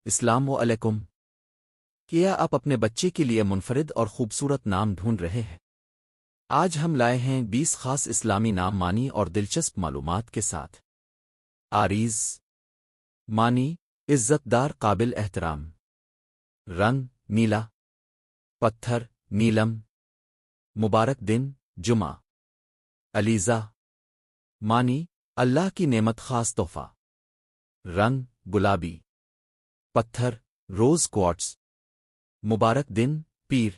السلام علیکم۔ کیا آپ اپنے بچے کے لیے منفرد اور خوبصورت نام ڈھونڈ رہے ہیں؟ آج ہم لائے ہیں 20 خاص اسلامی نام مانی اور دلچسپ معلومات کے ساتھ۔ آریز مانی عزت دار، قابل احترام۔ رنگ نیلا، پتھر نیلم، مبارک دن جمعہ۔ علیزہ مانی اللہ کی نعمت، خاص تحفہ۔ رنگ گلابی، پتھر روز کوارٹز، مبارک دن پیر۔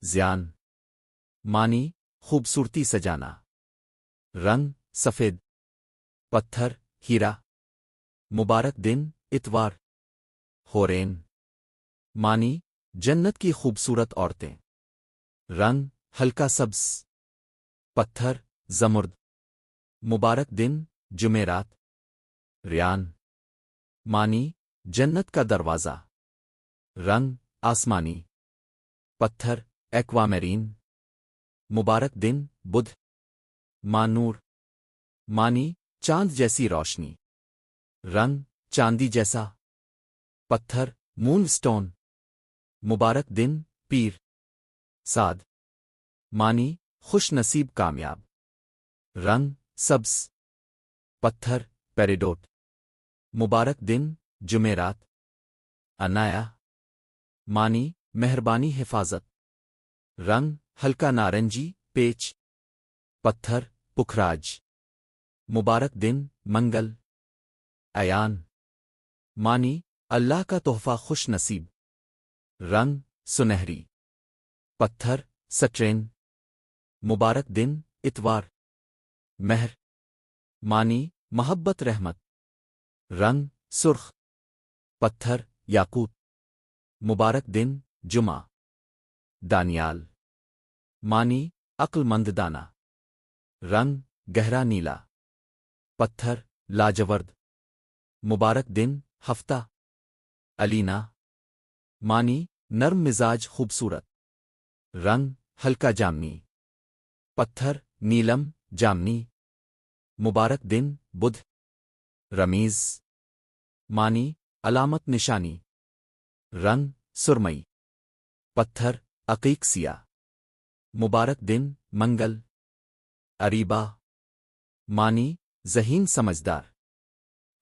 زیان مانی خوبصورتی سجانا۔ رنگ سفید، پتھر ہیرا، مبارک دن اتوار۔ حورین مانی جنت کی خوبصورت عورتیں۔ رنگ ہلکا سبز، پتھر زمرد، مبارک دن جمعرات۔ ریان مانی جنت کا دروازہ۔ رنگ آسمانی، پتھر ایکوامیرین، مبارک دن بدھ۔ مانور مانی چاند جیسی روشنی۔ رنگ چاندی جیسا، پتھر مون سٹون، مبارک دن پیر۔ سعد مانی خوش نصیب، کامیاب۔ رنگ سبز، پتھر پیریڈوٹ، مبارک دن جمعرات۔ عنایا مانی مہربانی، حفاظت۔ رنگ ہلکا نارنجی پیچ، پتھر پکھراج، مبارک دن منگل۔ ایان مانی اللہ کا تحفہ، خوش نصیب۔ رنگ سنہری، پتھر سٹرین، مبارک دن اتوار۔ مہر مانی محبت، رحمت۔ رنگ سرخ، پتھر یاقوت، مبارک دن جمعہ۔ دانیال مانی عقل مند، دانا۔ رنگ گہرا نیلا، پتھر لاجورد، مبارک دن ہفتہ۔ علینا مانی نرم مزاج، خوبصورت۔ رنگ ہلکا جامنی، پتھر نیلم جامنی، مبارک دن بدھ۔ رمیز مانی علامت، نشانی۔ رنگ سرمئی، پتھر عقیق سیاہ، مبارک دن منگل۔ اریبا مانی ذہین، سمجھدار۔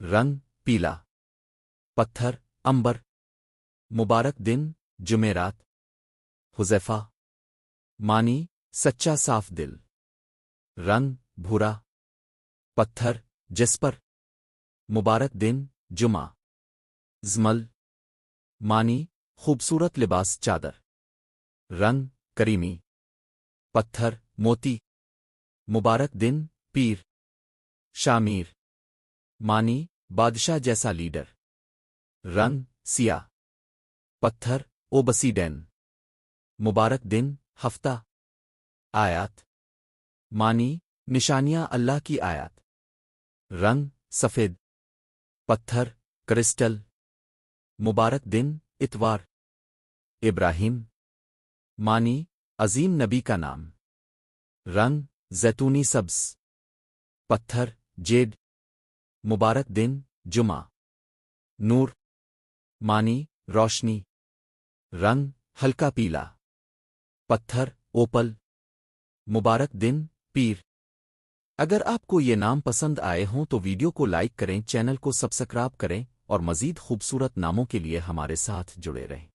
رنگ پیلا، پتھر امبر، مبارک دن جمعرات۔ حذیفہ مانی سچا، صاف دل۔ رنگ بھورا، پتھر جسپر، مبارک دن جمعہ۔ زمل مانی خوبصورت لباس، چادر۔ رنگ کریمی، پتھر موتی، مبارک دن پیر۔ شامیر مانی بادشاہ جیسا لیڈر۔ رنگ سیاہ، پتھر اوبسیڈین، مبارک دن ہفتہ۔ آیات مانی نشانیاں، اللہ کی آیات۔ رنگ سفید، پتھر کرسٹل، مبارک دن اتوار۔ ابراہیم مانی عظیم نبی کا نام۔ رنگ زیتونی سبز، پتھر جیڈ، مبارک دن جمعہ۔ نور مانی روشنی۔ رنگ ہلکا پیلا، پتھر اوپل، مبارک دن پیر۔ اگر آپ کو یہ نام پسند آئے ہوں تو ویڈیو کو لائک کریں، چینل کو سبسکرائب کریں اور مزید خوبصورت ناموں کے لیے ہمارے ساتھ جڑے رہیں۔